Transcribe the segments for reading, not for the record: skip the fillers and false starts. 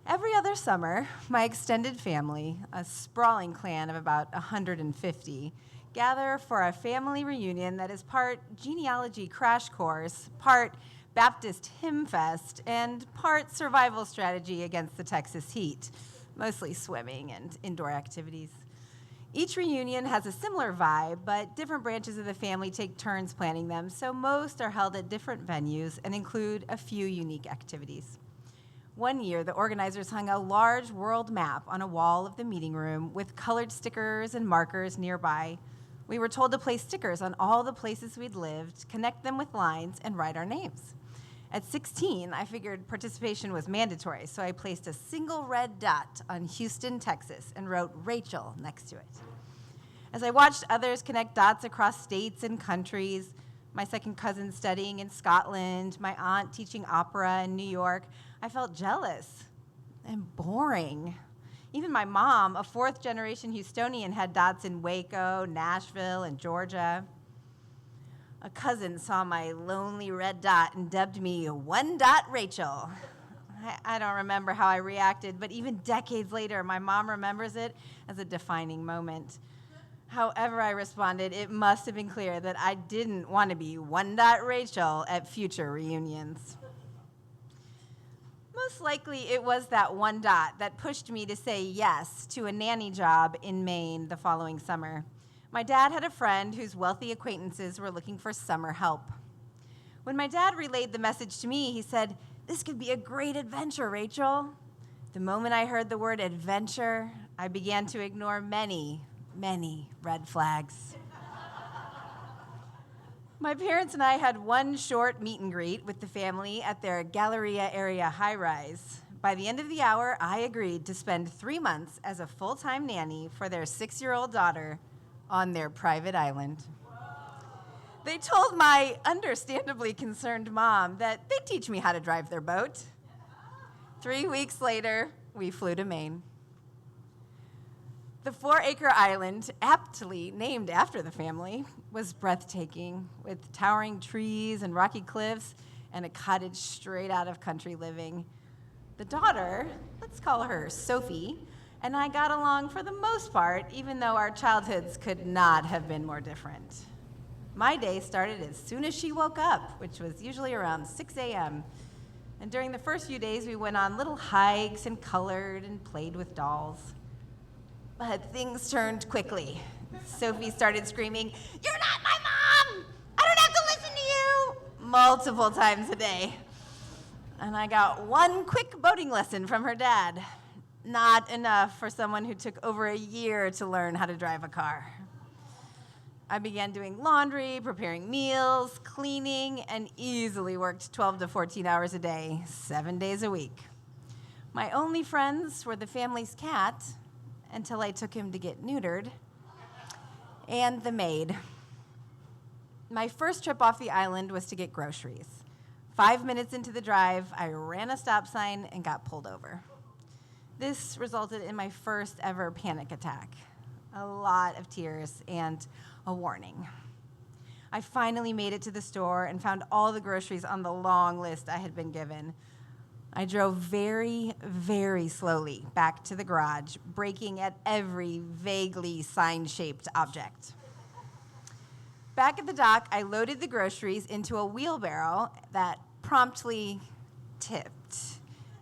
Every other summer, my extended family, a sprawling clan of about 150, gather for a family reunion that is part genealogy crash course, part Baptist hymn fest, and part survival strategy against the Texas heat, mostly swimming and indoor activities. Each reunion has a similar vibe, but different branches of the family take turns planning them, so most are held at different venues and include a few unique activities. One year, the organizers hung a large world map on a wall of the meeting room with colored stickers and markers nearby. We were told to place stickers on all the places we'd lived, connect them with lines, and write our names. At 16, I figured participation was mandatory, so I placed a single red dot on Houston, Texas, and wrote Rachel next to it. As I watched others connect dots across states and countries, my second cousin studying in Scotland, my aunt teaching opera in New York, I felt jealous and boring. Even my mom, a fourth-generation Houstonian, had dots in Waco, Nashville, and Georgia. A cousin saw my lonely red dot and dubbed me One Dot Rachel. I don't remember how I reacted, but even decades later, my mom remembers it as a defining moment. However I responded, it must have been clear that I didn't want to be One Dot Rachel at future reunions. Most likely, it was that one dot that pushed me to say yes to a nanny job in Maine the following summer. My dad had a friend whose wealthy acquaintances were looking for summer help. When my dad relayed the message to me, he said, "This could be a great adventure, Rachel." The moment I heard the word adventure, I began to ignore many red flags. My parents and I had one short meet and greet with the family at their Galleria area high-rise. By the end of the hour, I agreed to spend 3 months as a full-time nanny for their 6-year-old daughter on their private island. They told my understandably concerned mom that they'd teach me how to drive their boat. 3 weeks later, we flew to Maine. The 4-acre island, aptly named after the family, was breathtaking, with towering trees and rocky cliffs and a cottage straight out of country living. The daughter, let's call her Sophie, and I got along for the most part, even though our childhoods could not have been more different. My day started as soon as she woke up, which was usually around 6 a.m. And during the first few days, we went on little hikes and colored and played with dolls. But things turned quickly. Sophie started screaming, "You're not my mom! I don't have to listen to you!" multiple times a day. And I got one quick boating lesson from her dad. Not enough for someone who took over a year to learn how to drive a car. I began doing laundry, preparing meals, cleaning, and easily worked 12 to 14 hours a day, 7 days a week. My only friends were the family's cat, until I took him to get neutered, and the maid. My first trip off the island was to get groceries. 5 minutes into the drive, I ran a stop sign and got pulled over. This resulted in my first ever panic attack, a lot of tears, and a warning. I finally made it to the store and found all the groceries on the long list I had been given. I drove very, very slowly back to the garage, braking at every vaguely sign-shaped object. Back at the dock, I loaded the groceries into a wheelbarrow that promptly tipped,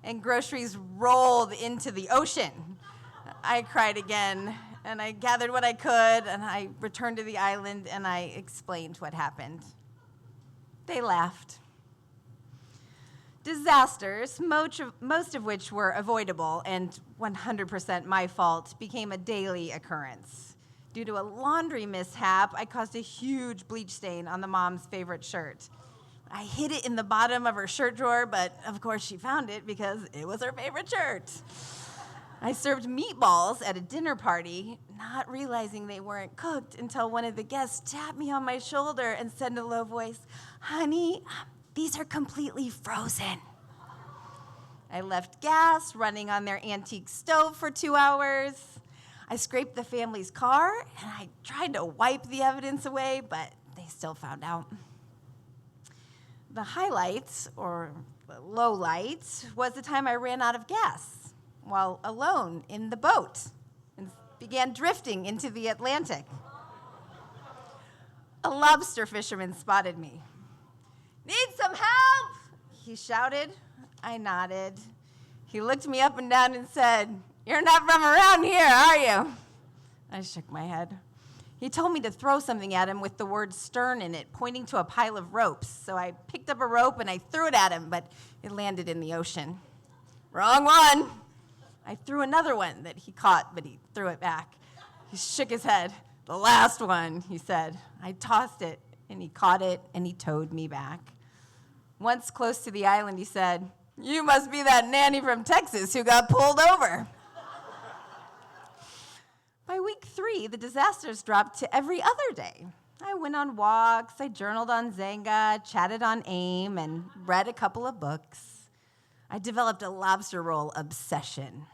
and groceries rolled into the ocean. I cried again, and I gathered what I could, and I returned to the island, and I explained what happened. They laughed. Disasters, most of which were avoidable and 100% my fault, became a daily occurrence. Due to a laundry mishap, I caused a huge bleach stain on the mom's favorite shirt. I hid it in the bottom of her shirt drawer, but of course she found it because it was her favorite shirt. I served meatballs at a dinner party, not realizing they weren't cooked until one of the guests tapped me on my shoulder and said in a low voice, "Honey, these are completely frozen." I left gas running on their antique stove for 2 hours. I scraped the family's car, and I tried to wipe the evidence away, but they still found out. The highlight, or the low light, was the time I ran out of gas. while alone in the boat and began drifting into the Atlantic. A lobster fisherman spotted me. "Need some help?" he shouted. I nodded. He looked me up and down and said, "You're not from around here, are you?" I shook my head. He told me to throw something at him with the word stern in it, pointing to a pile of ropes. So I picked up a rope and I threw it at him, but it landed in the ocean. "Wrong one." I threw another one that he caught, but he threw it back. He shook his head. "The last one," he said. I tossed it, and he caught it, and he towed me back. Once close to the island, he said, "You must be that nanny from Texas who got pulled over." By week 3, the disasters dropped to every other day. I went on walks, I journaled on Zanga, chatted on AIM, and read a couple of books. I developed a lobster roll obsession.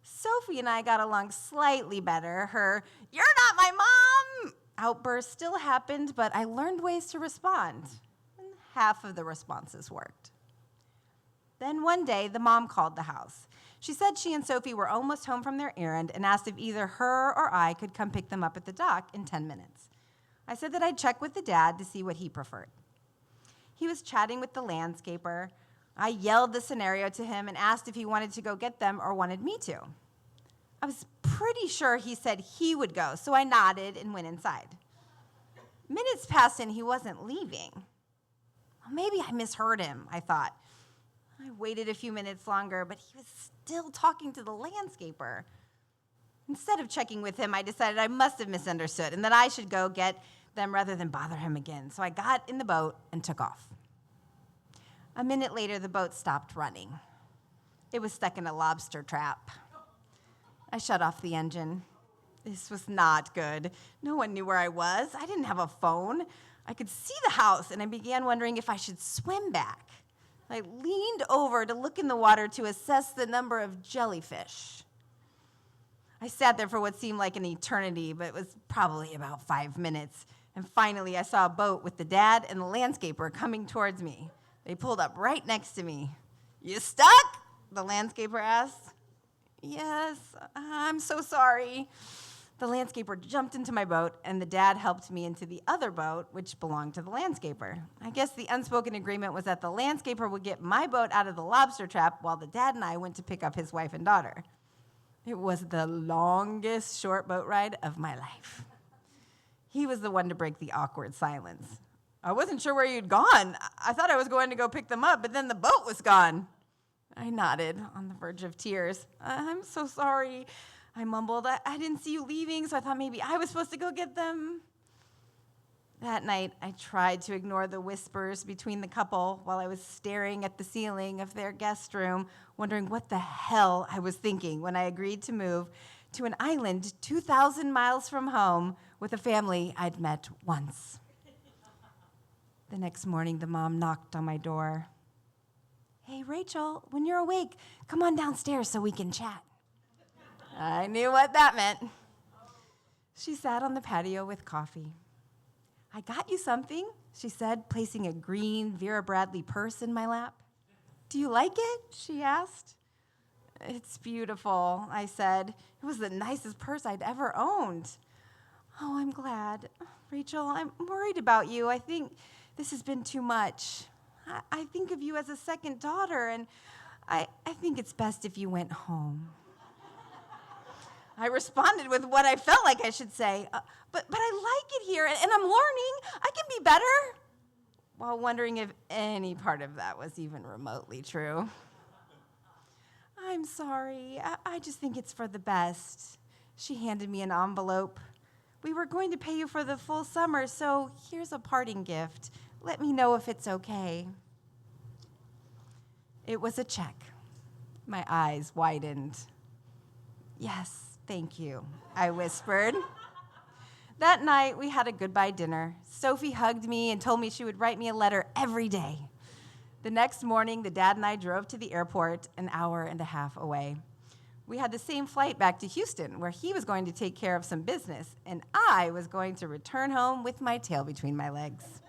Sophie and I got along slightly better. Her "you're not my mom" outburst still happened, but I learned ways to respond. And half of the responses worked. Then one day, the mom called the house. She said she and Sophie were almost home from their errand and asked if either her or I could come pick them up at the dock in 10 minutes. I said that I'd check with the dad to see what he preferred. He was chatting with the landscaper. I yelled the scenario to him and asked if he wanted to go get them or wanted me to. I was pretty sure he said he would go, so I nodded and went inside. Minutes passed and he wasn't leaving. Well, maybe I misheard him, I thought. I waited a few minutes longer, but he was still talking to the landscaper. Instead of checking with him, I decided I must have misunderstood and that I should go get them rather than bother him again. So I got in the boat and took off. A minute later, the boat stopped running. It was stuck in a lobster trap. I shut off the engine. This was not good. No one knew where I was. I didn't have a phone. I could see the house, and I began wondering if I should swim back. I leaned over to look in the water to assess the number of jellyfish. I sat there for what seemed like an eternity, but it was probably about 5 minutes. And finally, I saw a boat with the dad and the landscaper coming towards me. They pulled up right next to me. "You stuck?" the landscaper asked. "Yes, I'm so sorry." The landscaper jumped into my boat, and the dad helped me into the other boat, which belonged to the landscaper. I guess the unspoken agreement was that the landscaper would get my boat out of the lobster trap while the dad and I went to pick up his wife and daughter. It was the longest short boat ride of my life. He was the one to break the awkward silence. "I wasn't sure where you'd gone. I thought I was going to go pick them up, but then the boat was gone." I nodded, on the verge of tears. "I'm so sorry," I mumbled. I didn't see you leaving, so I thought maybe I was supposed to go get them." That night, I tried to ignore the whispers between the couple while I was staring at the ceiling of their guest room, wondering what the hell I was thinking when I agreed to move to an island 2,000 miles from home with a family I'd met once. The next morning, the mom knocked on my door. "Hey, Rachel, when you're awake, come on downstairs so we can chat." I knew what that meant. She sat on the patio with coffee. "I got you something," she said, placing a green Vera Bradley purse in my lap. "Do you like it?" she asked. "It's beautiful," I said. It was the nicest purse I'd ever owned. "Oh, I'm glad. Rachel, I'm worried about you. I think this has been too much. I think of you as a second daughter, and I think it's best if you went home." I responded with what I felt like I should say, but I like it here, and I'm learning. I can be better, while wondering if any part of that was even remotely true. "I'm sorry. I just think it's for the best." She handed me an envelope. "We were going to pay you for the full summer, so here's a parting gift. Let me know if it's okay." It was a check. My eyes widened. "Yes. Thank you," I whispered. That night, we had a goodbye dinner. Sophie hugged me and told me she would write me a letter every day. The next morning, the dad and I drove to the airport an hour and a half away. We had the same flight back to Houston, where he was going to take care of some business, and I was going to return home with my tail between my legs.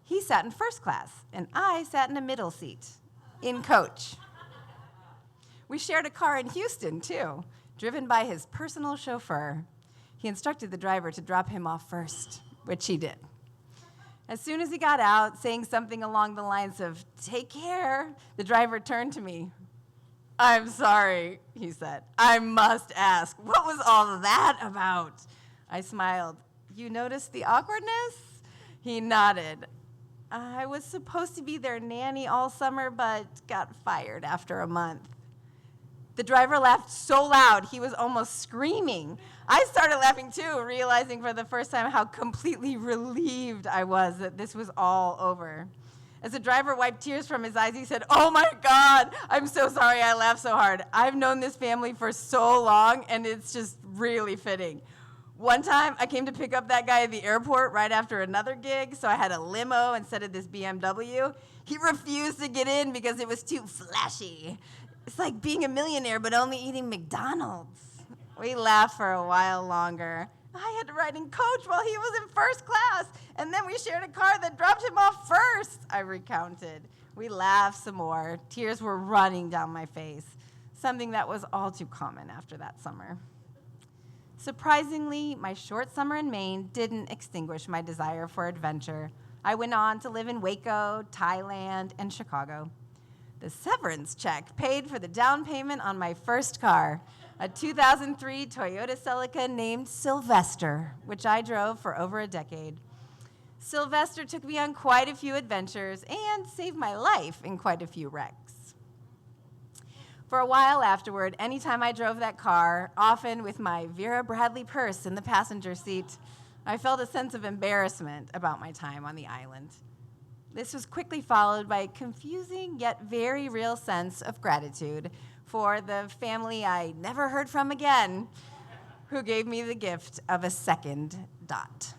He sat in first class, and I sat in a middle seat, in coach. We shared a car in Houston, too, driven by his personal chauffeur. He instructed the driver to drop him off first, which he did. As soon as he got out, saying something along the lines of, "Take care," the driver turned to me. "I'm sorry," he said. "I must ask, what was all that about?" I smiled. "You noticed the awkwardness?" He nodded. "I was supposed to be their nanny all summer, but got fired after a month." The driver laughed so loud, he was almost screaming. I started laughing too, realizing for the first time how completely relieved I was that this was all over. As the driver wiped tears from his eyes, he said, "Oh my God, I'm so sorry I laughed so hard. I've known this family for so long, and it's just really fitting." One time, I came to pick up that guy at the airport right after another gig, so I had a limo instead of this BMW. He refused to get in because it was too flashy. It's like being a millionaire but only eating McDonald's. We laughed for a while longer. I had to ride in coach while he was in first class, and then we shared a car that dropped him off first, I recounted. We laughed some more. Tears were running down my face, something that was all too common after that summer. Surprisingly, my short summer in Maine didn't extinguish my desire for adventure. I went on to live in Waco, Thailand, and Chicago. The severance check paid for the down payment on my first car, a 2003 Toyota Celica named Sylvester, which I drove for over a decade. Sylvester took me on quite a few adventures and saved my life in quite a few wrecks. For a while afterward, anytime I drove that car, often with my Vera Bradley purse in the passenger seat, I felt a sense of embarrassment about my time on the island. This was quickly followed by a confusing yet very real sense of gratitude for the family I never heard from again, who gave me the gift of a second dot.